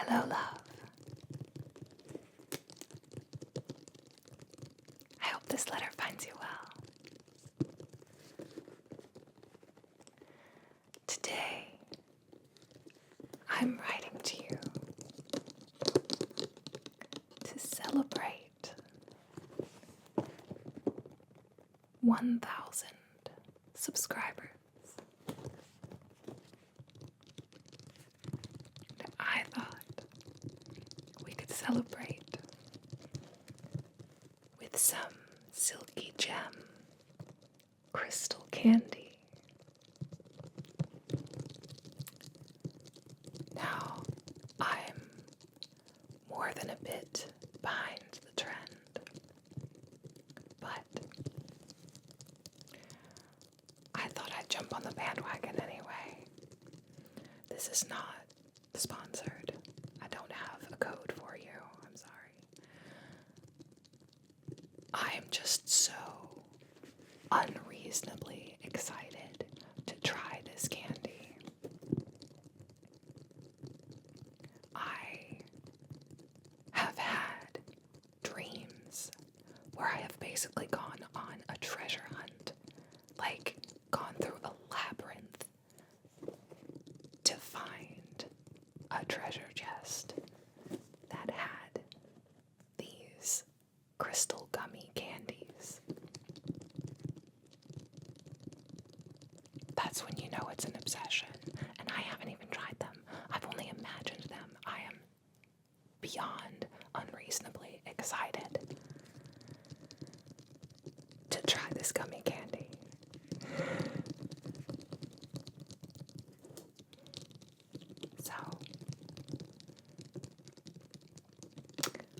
Hello, love. I hope this letter finds you well. Today, I'm writing to you to celebrate 1,000 subscribers. And I thought we could celebrate with some silky gem crystal candy. Now, I'm more than a bit behind the trend, but I thought I'd jump on the bandwagon anyway. This is not sponsored. I don't have a code for you. I'm sorry. I am just so unreasonably excited to try this candy. I have had dreams where I have basically gone on a treasure hunt, like gone through a labyrinth to find a treasure chest that had these crystal gummy candies. That's when you know it's an obsession, and I haven't even tried them. I've only imagined them. I am beyond unreasonably excited to try this gummy candy. So,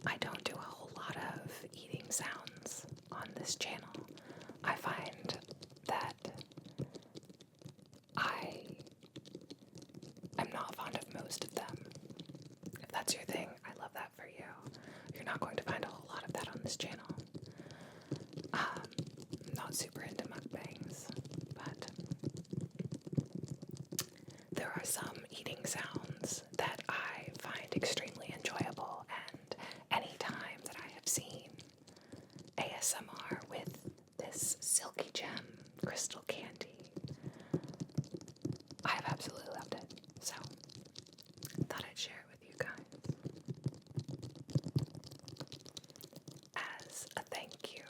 I don't do a whole lot of eating sounds on this channel. I find that I am not fond of most of them. If that's your thing, I love that for you. You're not going to find a whole lot of that on this channel. I'm not super into mukbangs, but there are some eating sounds that I find extremely enjoyable, and any time that I have seen ASMR with this silky gem crystal candy, I have absolutely loved it. So, thought I'd share it with you guys as a thank you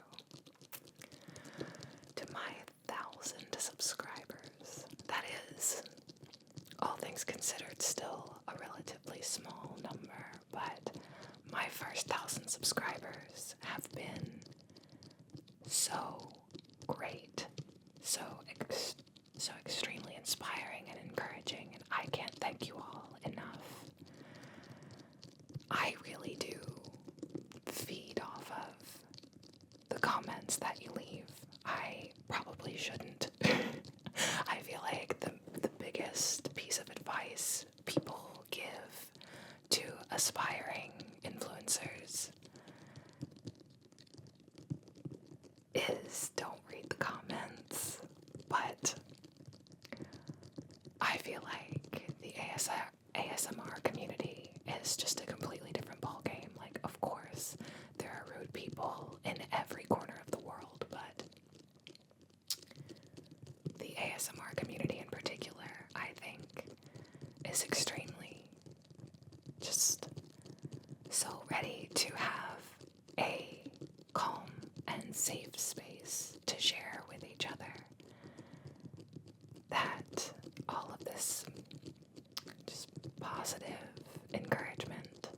to my 1,000 subscribers. That is, all things considered, still a relatively small number, but my first 1,000 subscribers have been so great, so extremely inspiring and encouraging, and I can't thank you all enough. I really do feed off of the comments that you leave. I probably shouldn't. I feel like the biggest piece of advice people give to aspiring influencers is don't read the comments, but I feel like the ASMR community is just a completely different ballgame. Like, of course, there are rude people in every corner of the world, but the ASMR community in particular, I think, is extremely just so ready to have a calm and safe space to share with each other, that all of this just positive encouragement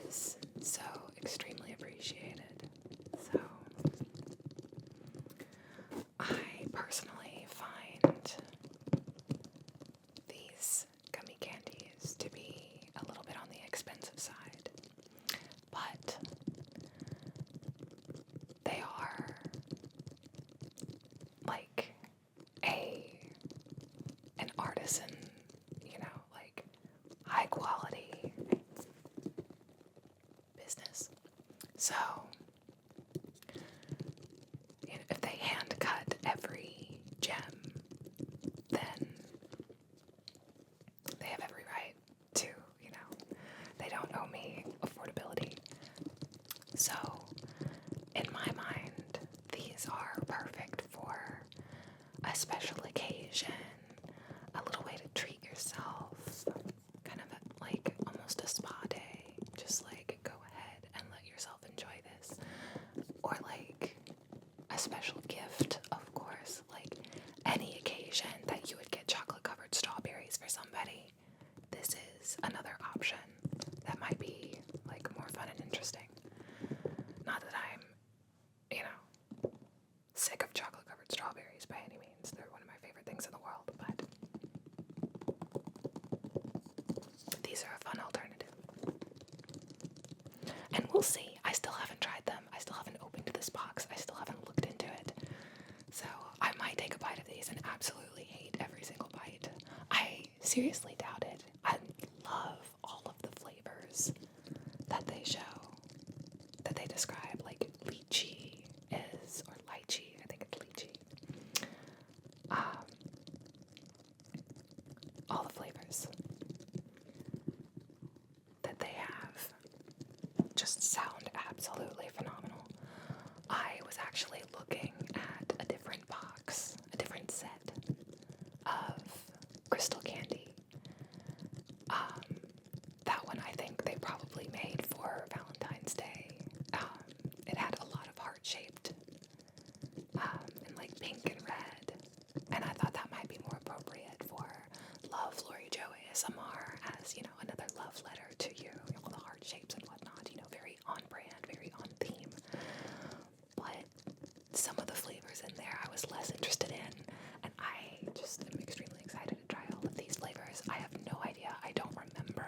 is so extremely appreciated. So, I personally find these gummy candies to be a little bit on the expensive side. a special occasion, a little way to treat yourself, kind of like almost a spa day. Just like go ahead and let yourself enjoy this. Or like a special gift, of course, like any occasion that you would get chocolate covered strawberries for somebody. This is another option that might be like more fun and interesting. Not that I'm, sick of chocolate covered strawberries by any means. They're one of my favorite things in the world, but these are a fun alternative. And we'll see. I still haven't tried them. I still haven't opened this box. I still haven't looked into it. So I might take a bite of these and absolutely hate every single bite. I seriously doubt it. I love all of the flavors that they show, that they describe, like lychee is, or lychee, I think it's lychee. All the flavors that they have just sound absolutely phenomenal. I was actually looking at a different box, a different set of Crystal Candy. That one I think they probably made for Valentine's Day. It had a lot of heart-shaped and like pink and red, and I thought that might be more appropriate for Love Lori Jo ASMR as, another love letter to you, all the heart shapes and whatnot, very on brand, very on theme. But some of the flavors in there I was less interested in, and I just am extremely excited to try all of these flavors. I have no idea. I don't remember.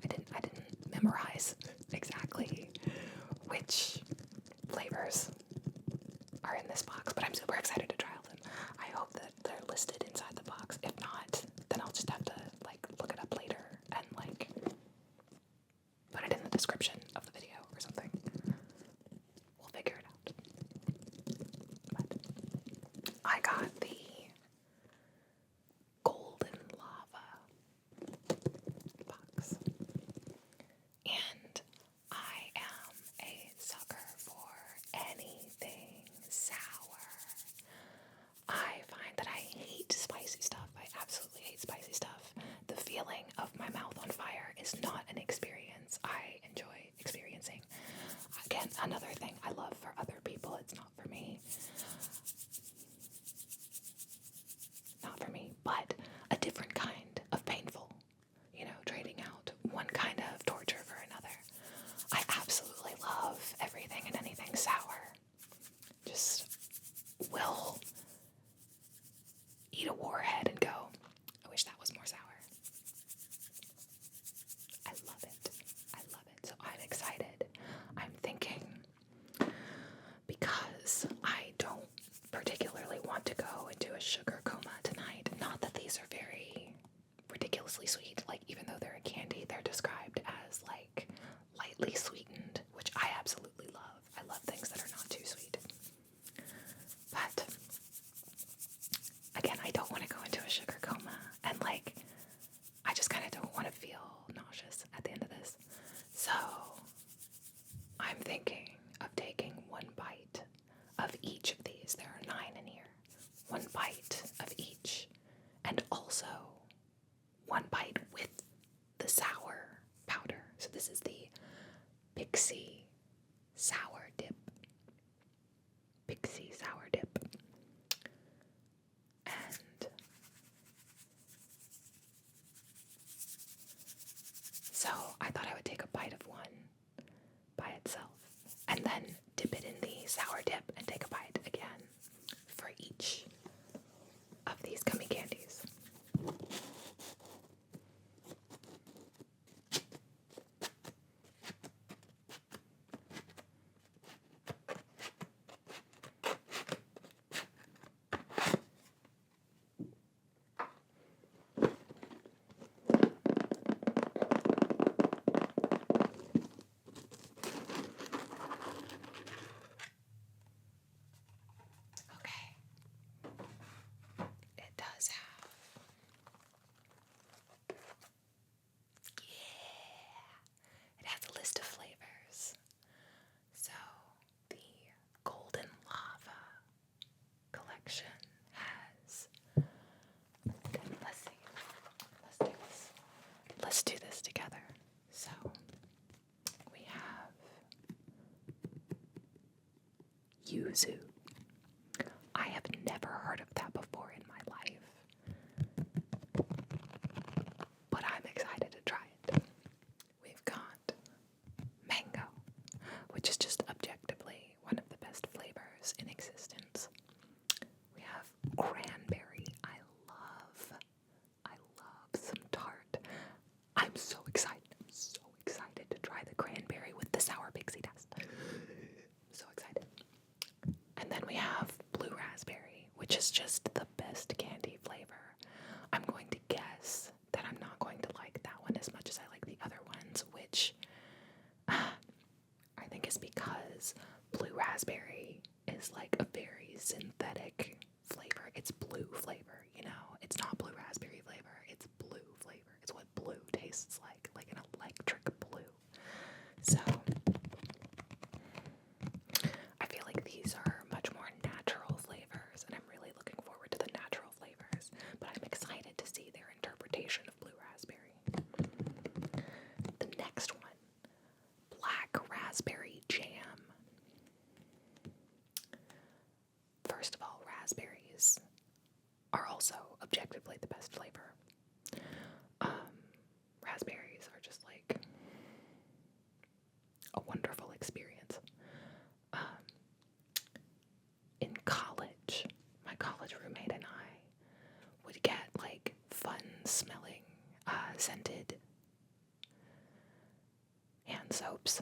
I didn't memorize exactly which flavors are in this box, but I'm super excited to try all them. I hope that they're listed inside the box. If not, then I'll just have to look it up later and put it in the description of the video or something. We'll figure it out. But I got the Golden Lava box, and I am a sucker for anything sour. I find that I hate spicy stuff. I absolutely hate spicy stuff. The feeling of my mouth on fire is not an experience I enjoy experiencing. Again, another thing I love for other people, it's not for me. Not for me, but a different kind of painful. Trading out one kind of torture for another. I absolutely love everything and anything sour. Just will eat a warhead and go, I wish that was more sour. I love it. I love it. So I'm excited. I'm thinking, because I don't particularly want to go into a sugar coma tonight. Not that these are very ridiculously sweet. Even though they're a candy, they're described as lightly sweetened, which I absolutely love. I love things that are not too sweet. But again, I don't want to go into a sugar coma, and I just kind of don't want to feel nauseous at the end of this. So I'm thinking of taking one bite of each of these. There are 9 in here. One bite of each, and also one bite with the sour powder. So this is the Pixie Sour Dip. Pixie Sour Dip. And so I thought I would take a bite of one by itself, and then dip it in the sour dip and take a bite again for each of these gummy candies. yuzu. I have never heard of that before in my life, but I'm excited to try it. We've got mango, which is just objectively one of the best flavors in existence. We have cranberry. I love some tart. I'm so excited to try the cranberry with the sour pixie dust. So excited. And then we have blue raspberry, which is just the best candy flavor. I'm going to guess that I'm not going to like that one as much as I like the other ones, which I think is because blue raspberry is like a very synthetic flavor. It's blue flavor, you know? It's not blue raspberry flavor, it's blue flavor. It's what blue tastes like an electric blue. So, I feel like these are much more natural flavors, and I'm really looking forward to the natural flavors, but I'm excited to see their interpretation of blue raspberry. The next one, black raspberry jam. First of all, raspberries are also objectively the best flavor. Raspberries are just like a wonderful experience. In college, my college roommate and I would get like fun smelling, scented hand soaps.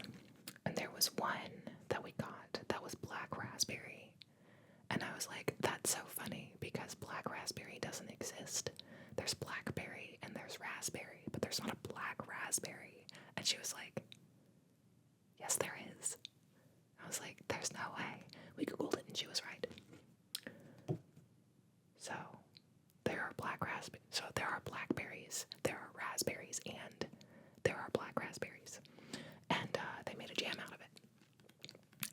And there was one that we got that was black raspberry. And I was like, that's so funny because black raspberry doesn't exist. There's blackberry and there's raspberry, but there's not a black raspberry. And she was like, yes, there is. I was like, there's no way. We Googled it and she was right. So there are blackberries, there are raspberries, and there are black raspberries. And they made a jam out of it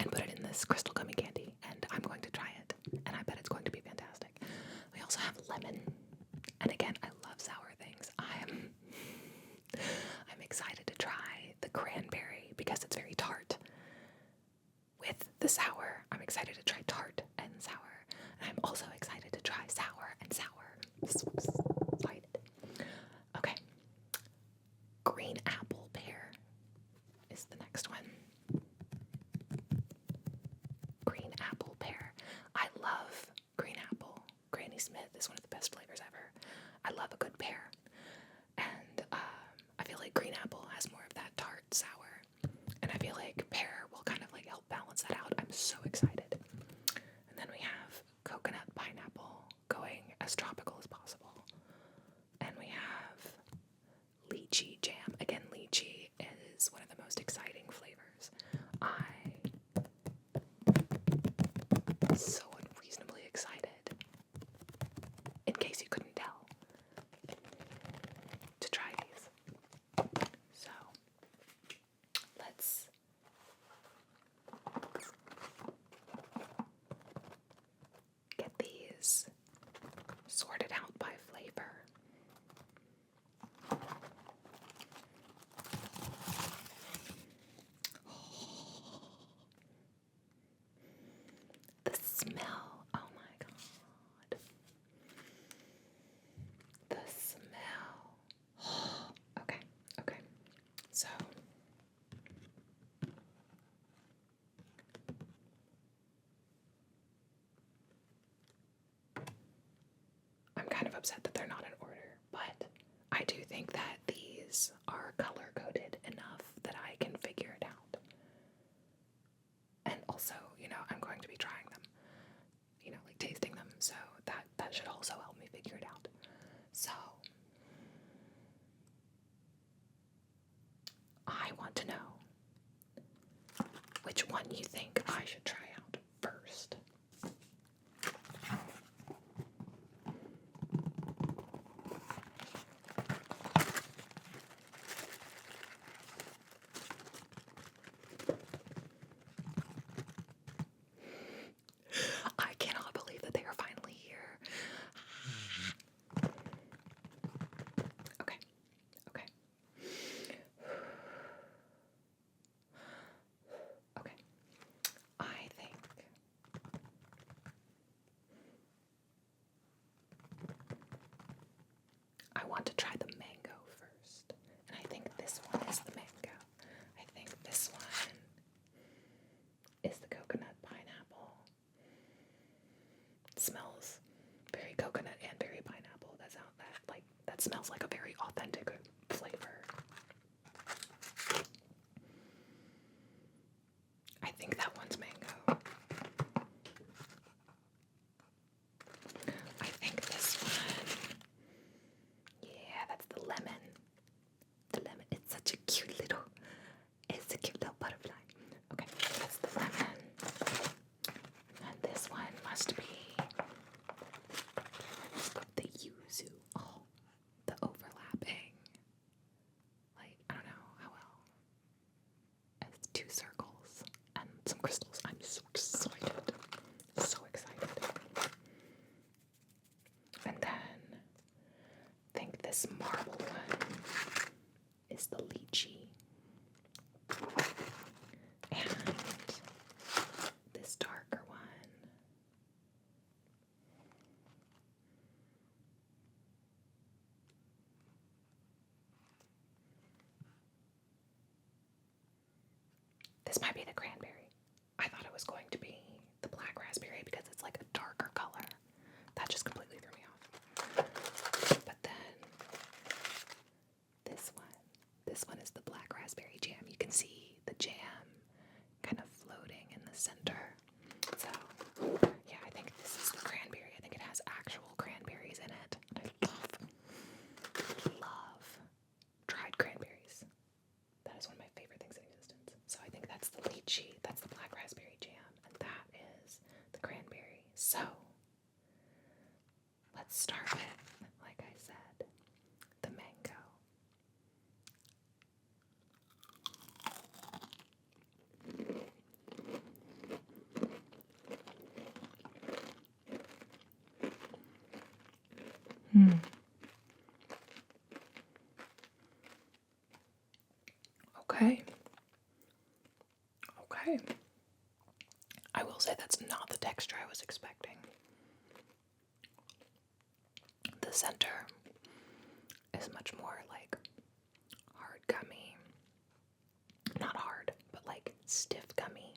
and put it in this Crystal Gummy Candy, and I'm going to try it, and I bet it's going to be fantastic. We also have lemon, and again, I love sour things. I'm excited to try the cranberry because it's very tart. With the sour, I'm excited to try tart and sour, and I'm also excited to try sour and sour. Excited. Okay. Green apple pear is the next one. Green apple pear. I love green apple. Granny Smith is one of the best flavors ever. I love a good pear. And I feel like green apple has more of that tart sour. And I feel like pear will kind of like help balance that out. I'm so excited. And then we have coconut pineapple going as tropical as possible. And we have lychee jam. Again, lychee is one of the most exciting flavors. I'm so unreasonably excited, in case you couldn't tell, to try these. So, let's get these sorted out by flavor. The smell, oh my god. The smell. Okay. So, I'm kind of upset that they're not in order, but I do think that these are color-coded enough that I can figure it out. And also, I'm going to be trying them, like tasting them, so that should also help me figure it out. So, I want to know which one you think I should try out first. I cannot believe that they are finally here. Okay. Okay. I This marble one is the lychee. And this darker one this might be the cranberry. I thought it was going to be the black raspberry because it's like a darker color. That just completely threw me off. But then this one is the black raspberry jam. You can see the jam kind of floating in the center. So, yeah, I think this is the cranberry. I think it has actual cranberries in it. I love dried cranberries. That is one of my favorite things in existence. So I think that's the lychee, that's the black raspberry jam, and that is the cranberry. So let's start with, like I said, the mango. Okay. Okay. I will say that's not the texture I was expecting. The center is much more like hard gummy. Not hard, but like stiff gummy.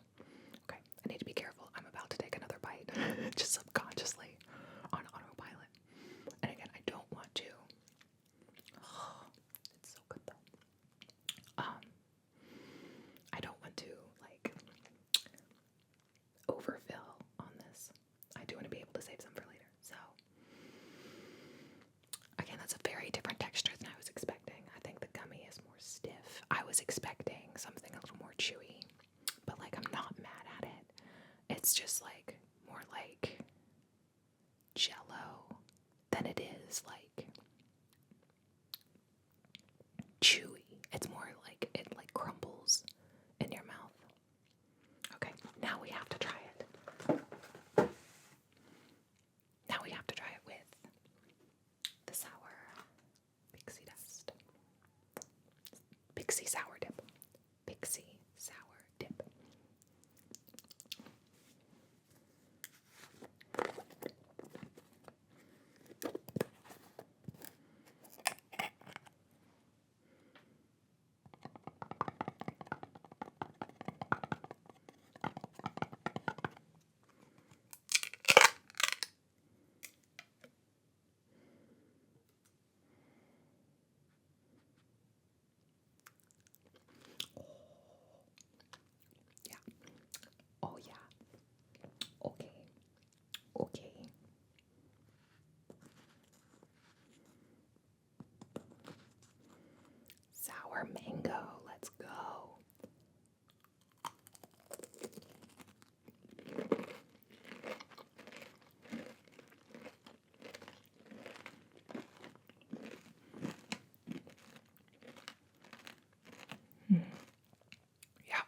Okay, I need to be careful. I'm about to take another bite, just subconsciously on autopilot. And again, I don't want to. Oh, it's so good though. I don't want to like overfill on this. I do want to be able to save some for later. So again, that's a very different texture than I was expecting. I think the gummy is more stiff. I was expecting something a little more chewy, but like I'm not mad at it. It's just like more like Jello than it is like chewy. It's more like it like crumbles in your mouth. Okay, now we have to try it. Now we have to try it with the sour pixie dust. Pixie sour dip. Pixie sour dip. Oh yeah. Okay. Okay. Sour mango. Let's go. Yeah.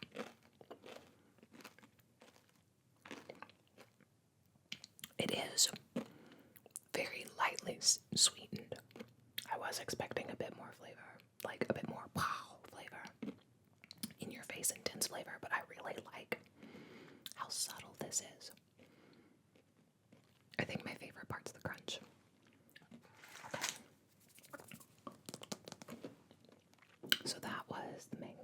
It is very lightly sweetened. I was expecting a bit more flavor, like a bit more wow flavor, in your face intense flavor, but I really like how subtle this is. I think my favorite part's the crunch. Okay. So that was the mango.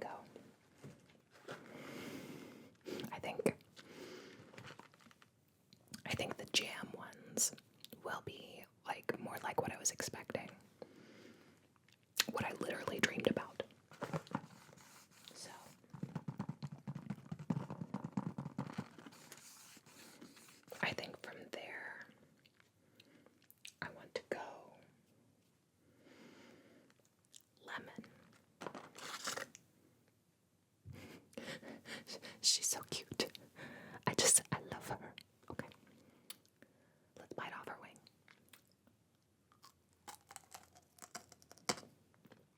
I think the jam ones will be like more like what I was expecting. What I literally dreamed about. So I think from there I want to go lemon. She's so cute. I love her. Okay. Let's bite off her wing.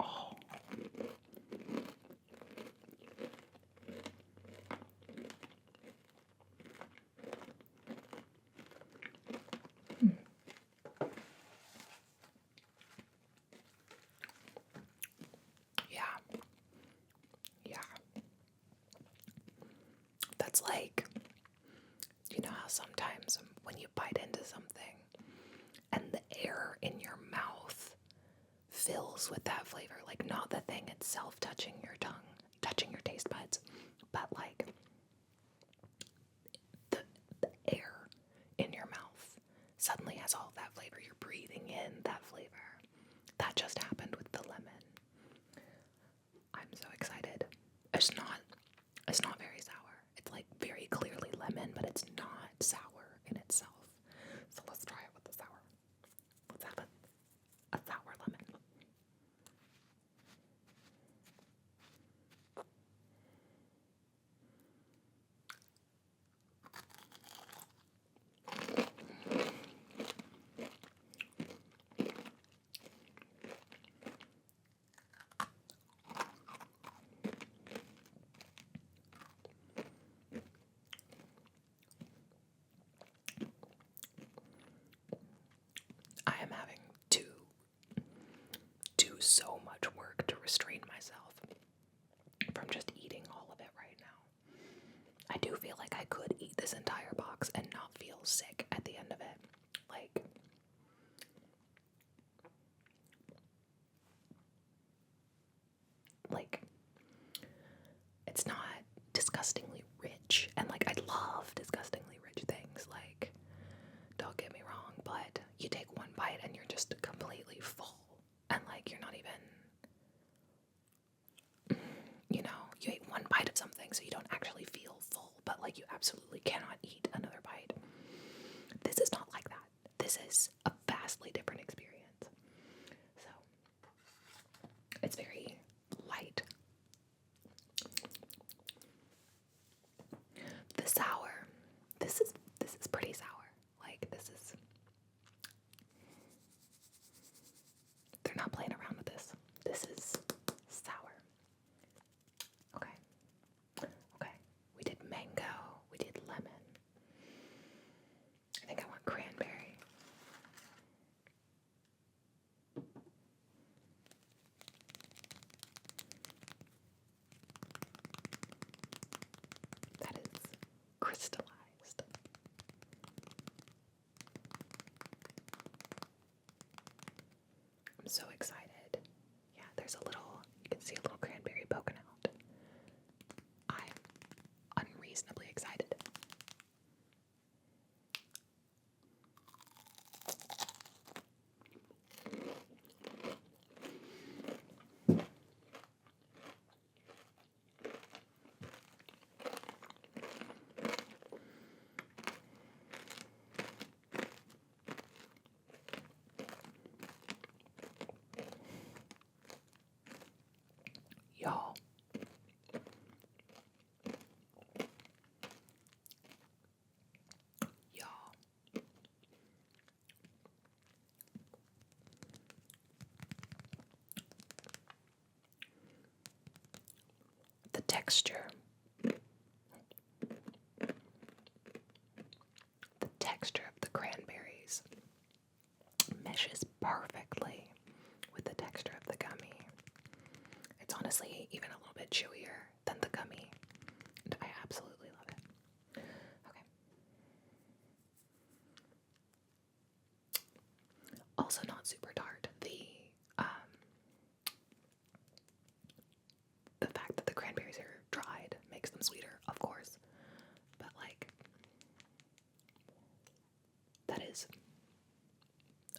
Oh. fills with that flavor. Like, not the thing itself touching your tongue, touching your taste buds, but like the air in your mouth suddenly has all of that flavor. You're breathing in that flavor. That just happened with the lemon. I'm so excited. It's not very sour. It's like very clearly lemon, but it's not sour in itself. So let's try it with the sour. Let's have a sour lemon. I am having to do so much work to restrain myself from just eating all of it right now. I do feel like I could eat this entire box and not feel sick at the end of it. Like it's not disgustingly rich, and like I love disgustingly rich things. Like, don't get me wrong, but you take one bite and you're just completely full, and like you're not even, you ate one bite of something, so you don't actually feel full, but like you absolutely cannot eat another bite. This is not like that. This is a vastly different experience. So it's very light. The sour, this is pretty sour. Like, they're not playing around with this. This is sour. Okay. We did mango. We did lemon. I think I want cranberry. That is crystallized. I'm so excited. Yeah, you can see a little cranberry poking out. I'm unreasonably excited. Y'all, the texture of the cranberries meshes perfectly with the texture of the gummy. It's honestly even a little bit chewier than the gummy, and I absolutely love it. Okay. Also not super tart. The fact that the cranberries are dried makes them sweeter, of course, but like, that is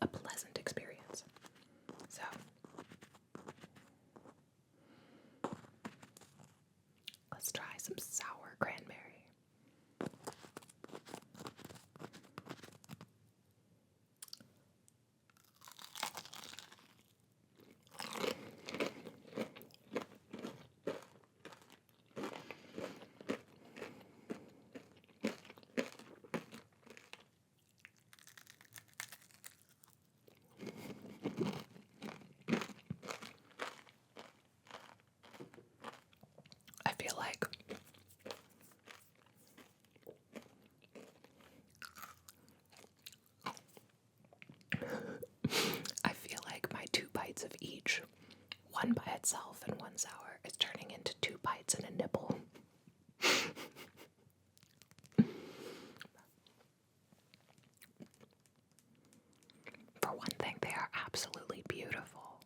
a pleasant experience. So let's try some sour cranberry. I feel like my 2 bites of each, one by itself and one sour, is turning into 2 bites and a nibble. For one thing, they are absolutely beautiful.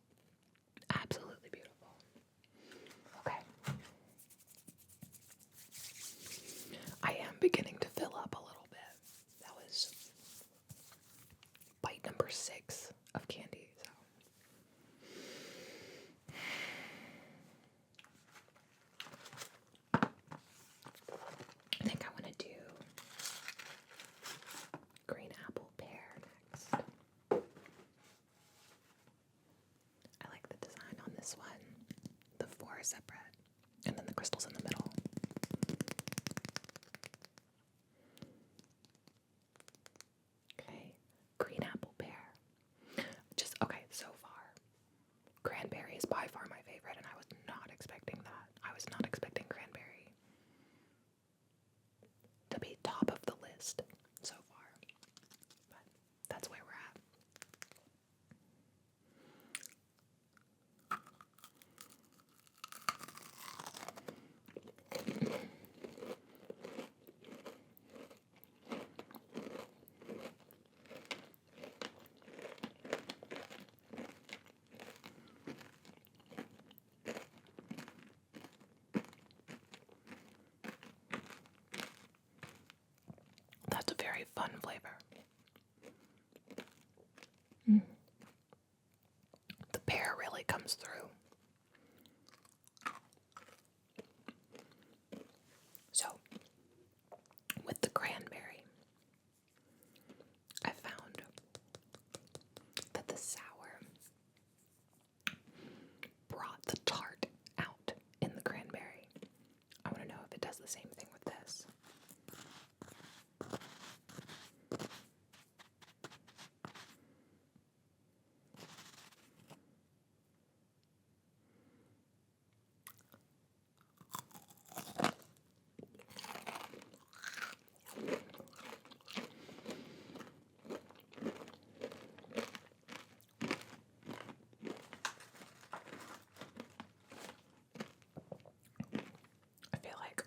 6 of candy. So I think I want to do green apple pear next. I like the design on this one. The 4 are separate, and then the crystals in the middle. Okay, green apple pear. So far, cranberry is by far my favorite, and I was not expecting that. I was not expecting cranberry to be top of the list so far, but that's where we're at. That's a very fun flavor. The pear really comes through. So, with the cranberry, I found that the sour brought the tart out in the cranberry. I want to know if it does the same thing with this. I feel like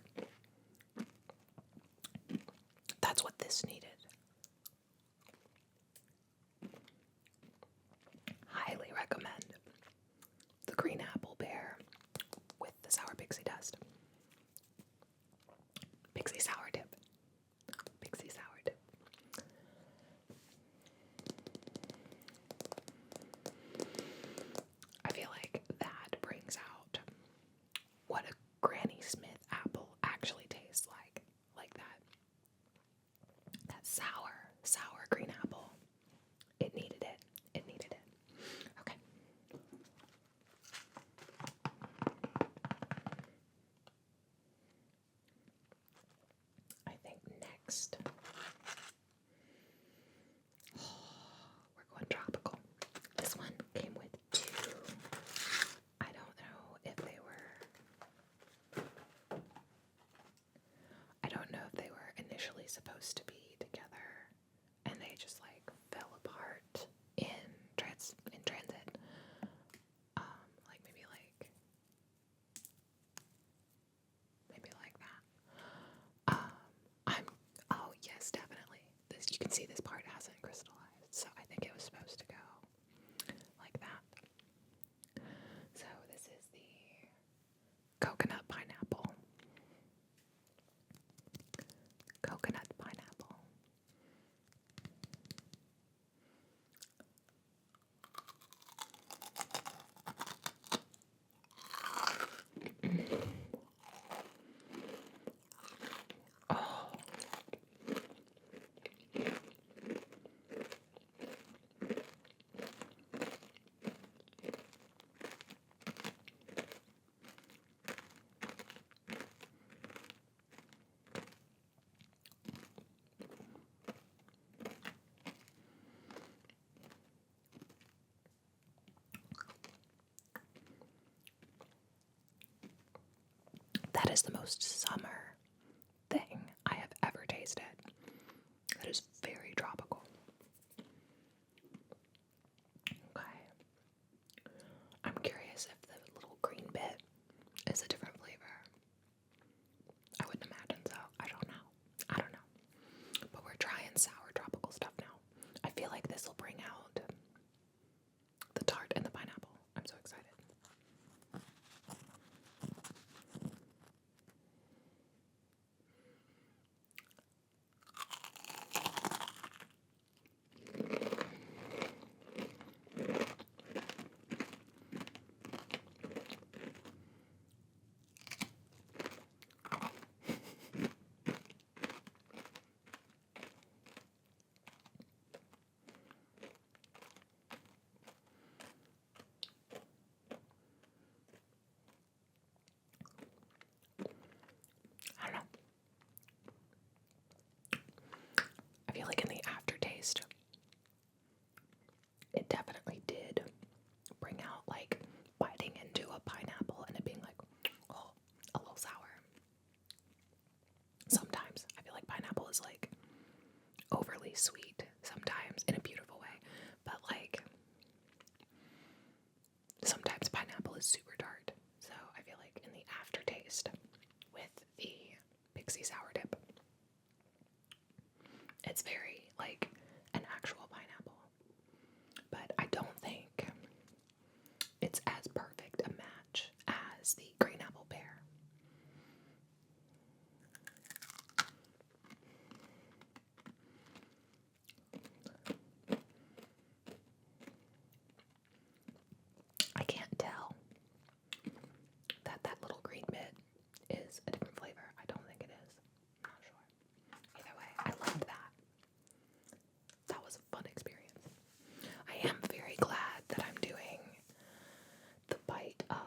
that's what this needed. Highly recommend the green apple pear with the sour pixie dust. Pixie sour dip. Pixie sour dip. I feel like that brings out what a Granny Smith apple actually tastes like. Like that. That sour green apple. It needed it. It needed it. Okay. I think next we're going tropical. This one came with 2. I don't know if they were initially supposed to be together, and they just like fell apart in transit. Maybe like that. Oh yes, definitely. You can see this part hasn't crystallized, so I think it was supposed to go like that. So this is the coconut pineapple. Coconut pineapple. Oh. That is the most summer thing I have ever tasted. That is very tropical. Okay. I'm curious if the little green bit is a different flavor. I wouldn't imagine so. I don't know. But we're trying sour tropical stuff now. I feel like this will bring out the tart and the pineapple. I'm so excited. spicy sour dip. It's very like an actual pineapple, but I don't think it's as perfect a match as the green apple pear. I can't tell that little green bit is a different flavor. I don't think it is. I'm not sure. Either way, I loved that. That was a fun experience. I am very glad that I'm doing the bite of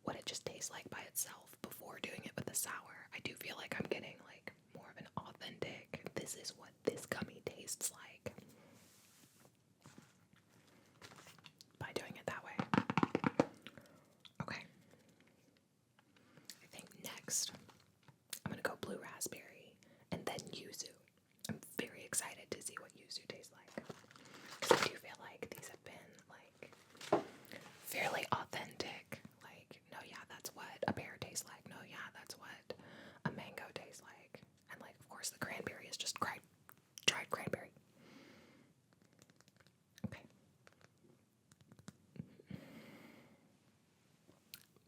what it just tastes like by itself before doing it with the sour. I do feel like I'm getting like more of an authentic, this is what this gummy tastes like by doing it that way. Okay. I think next I'm going to go blue raspberry and then yuzu. I'm very excited to see what yuzu tastes like, because I do feel like these have been like fairly authentic. Like, no, yeah, that's what a pear tastes like. No, yeah, that's what a mango tastes like. And like, of course, the cranberry is just dried cranberry. Okay.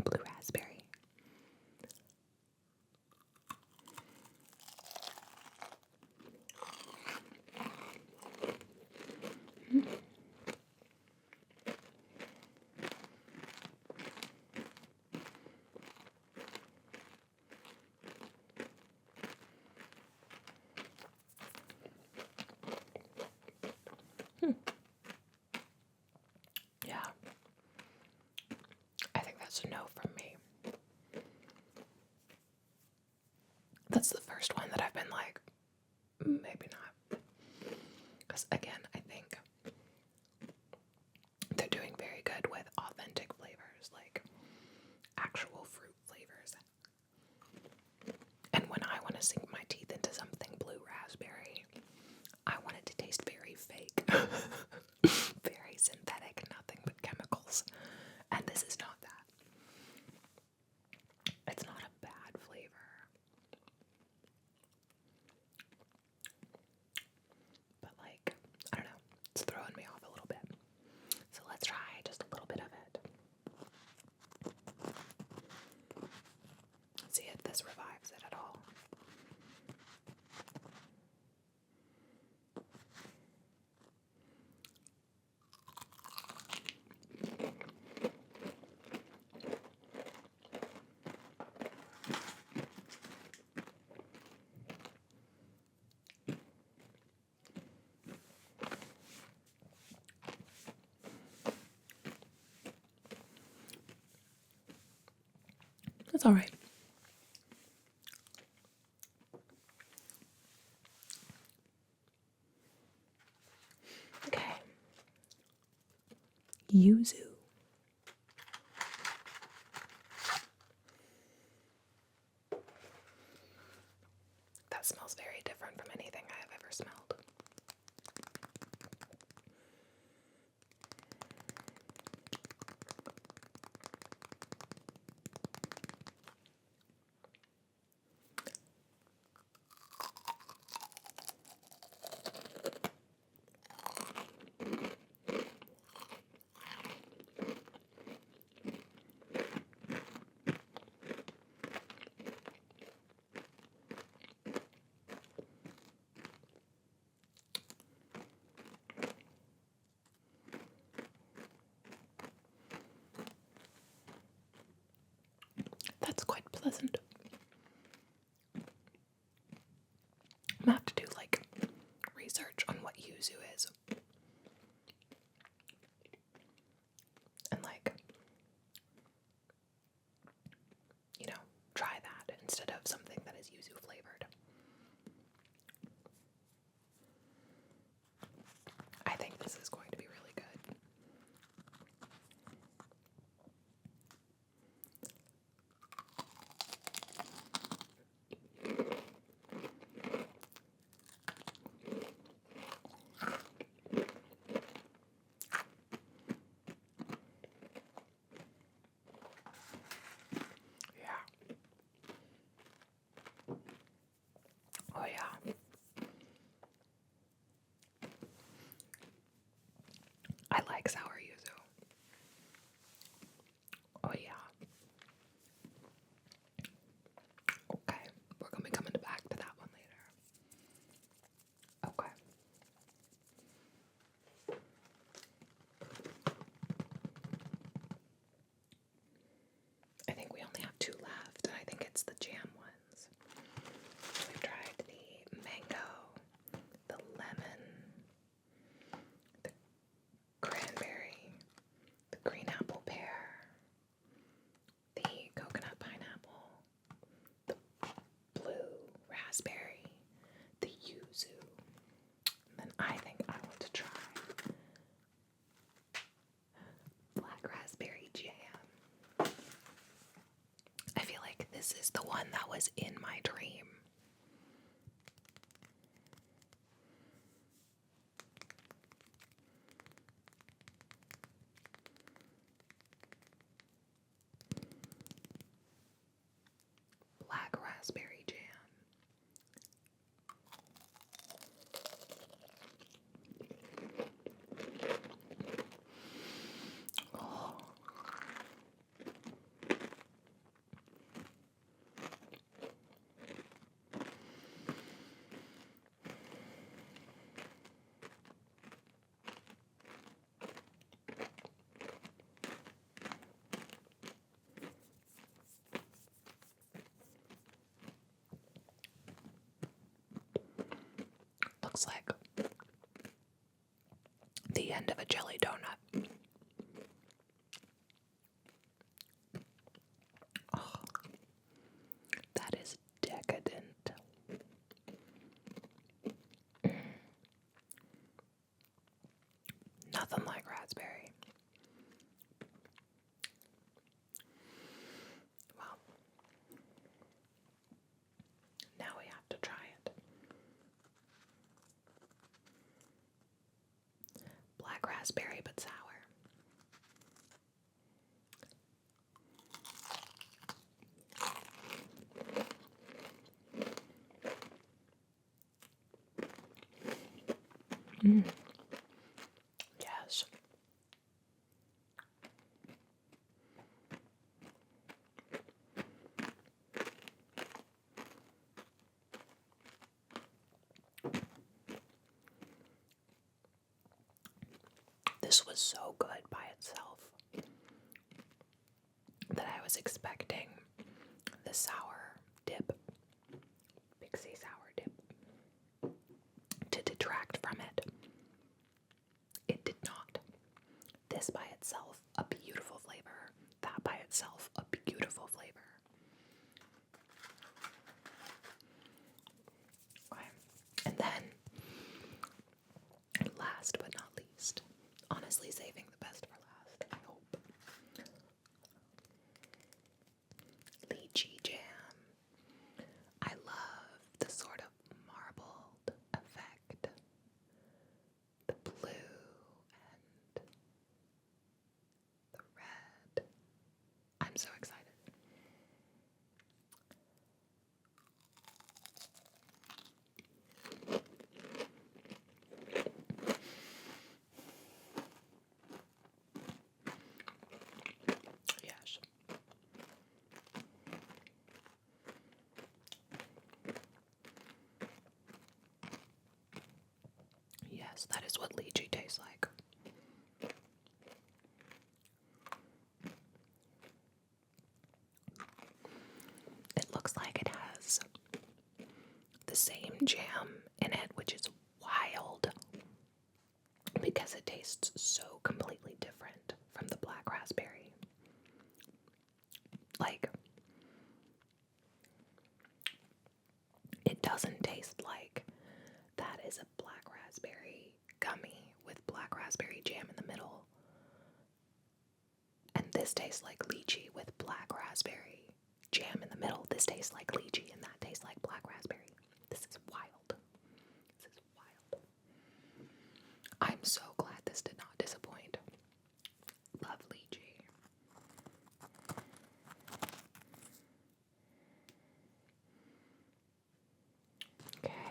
Blue raspberry. Yeah. I think that's a no from me. That's the first one that I've been like, maybe not. Because again, I think they're doing very good with authentic flavors, like actual fruit flavors. And when I want to sink my teeth into something blue raspberry, I want it to taste very fake. Very synthetic, nothing but chemicals. And this is not that. It's not a bad flavor. But like, I don't know, it's throwing me off a little bit. So let's try just a little bit of it. See if this revives it at all. That's all right. Okay. Yuzu. That smells very different from anything I have ever smelled. That's quite pleasant. I'm gonna have to do like research on what yuzu is. And like, you know, try that instead of something that is yuzu flavored. I think this is going to be really good. Yeah. Oh yeah. I like sour yuzu. Oh yeah. Okay, we're gonna be coming back to that one later. Okay. I think we only have 2 left, and I think it's the jam ones. We've tried the mango, the lemon, the cranberry, the green apple pear, the coconut pineapple, the blue raspberry, the yuzu, and then I think I want to try black raspberry jam. I feel like this is the one that was in my dream. Black raspberry jam. Oh. Looks like the end of a jelly donut. Oh, that is decadent. Nothing like raspberry. Well, now we have to try it. Black raspberry, but sour. Yes. This was so good by itself that I was expecting the sour dip, Pixie sour dip, to detract from it. It did not. This by itself, a beautiful flavor. That by itself, a beautiful flavor. Okay. And then, last but not least, honestly saving the best for last, I hope. Lychee jam. I love the sort of marbled effect. The blue and the red. I'm so excited. Yes. Yes, that is what lychee tastes like. It looks like it has the same jam in it, which is wild because it tastes so completely different from the black raspberry. Like, it doesn't taste like that is a black raspberry gummy with black raspberry jam in the middle. And this tastes like lychee with black raspberry jam in the middle. This tastes like lychee and that tastes like black raspberry. This is wild. This is wild. I'm so glad this did not disappoint. Love lychee. Okay.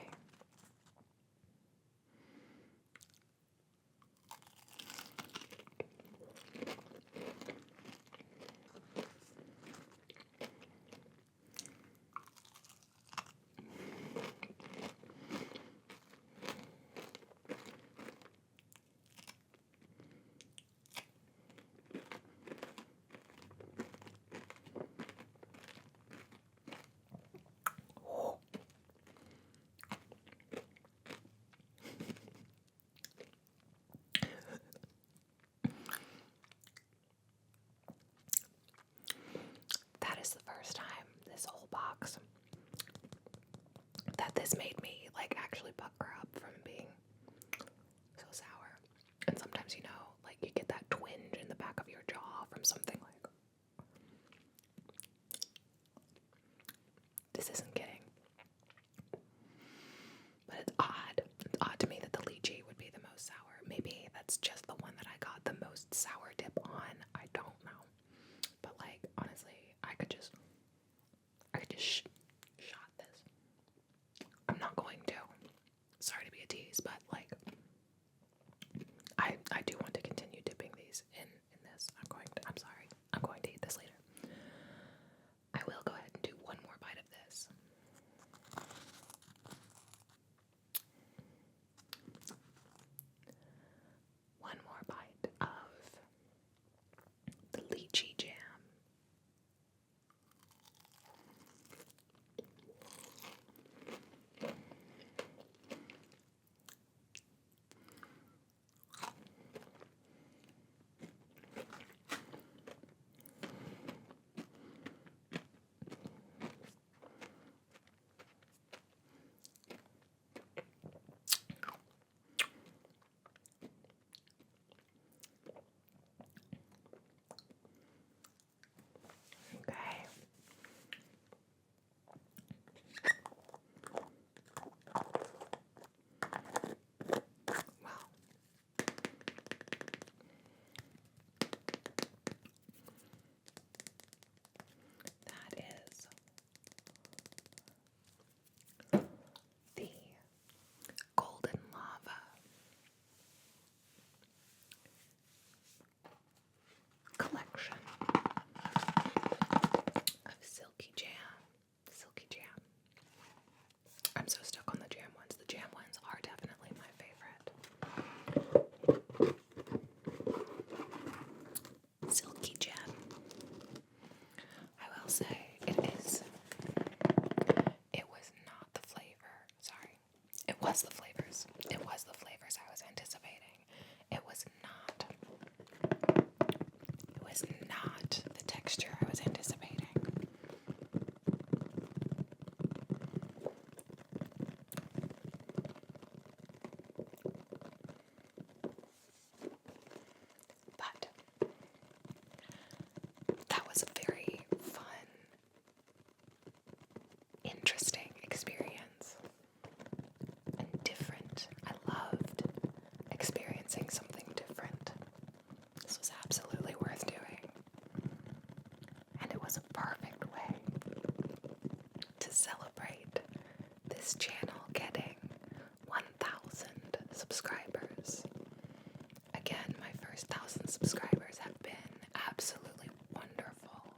this made me like actually pucker up from being so sour. And sometimes, you know, like you get that twinge in the back of your jaw from something like, this isn't kidding. But it's odd. It's odd to me that the lychee would be the most sour. Maybe that's just the one that I got the most sour dip on. I don't know. But like, honestly, I could just shot this. I'm not going to. Sorry to be a tease, but like, I do want to continue dipping these in this. I'm sorry. I'm going to eat this later. I will go ahead and do one more bite of this. One more bite of the lychee jam. Okay. Well, that is the Golden Lava collection of silky jam. Silky jam. I'm so stuck on the jam ones. The jam ones are definitely my favorite. Silky jam. I will say it was not the flavor. Sorry. It was the flavors. It was the flavors I was anticipating. It was not the texture I was anticipating. But that was a very fun, interesting experience. And different. I loved experiencing something different. This was absolutely worth doing. And it was a perfect way to celebrate this channel getting 1,000 subscribers. Again, my first 1,000 subscribers have been absolutely wonderful.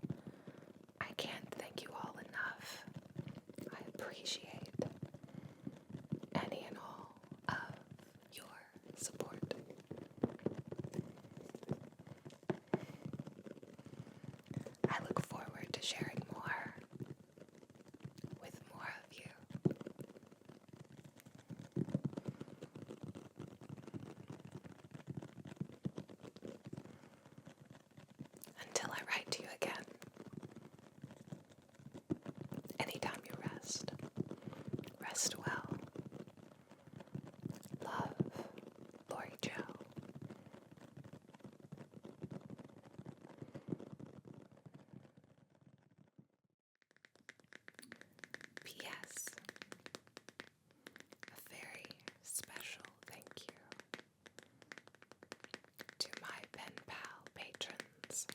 I can't thank you all enough. I appreciate any and all of your support. I look forward to sharing more with more of you. Until I write to you again, anytime you rest, rest well. Love, Lori Jo. P.S. A very special thank you to my pen pal patrons.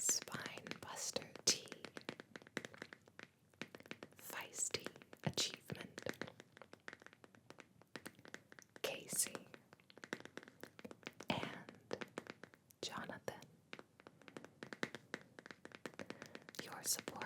Spinebuster T, Feisty Achievement, Casey, and Jonathan. Your support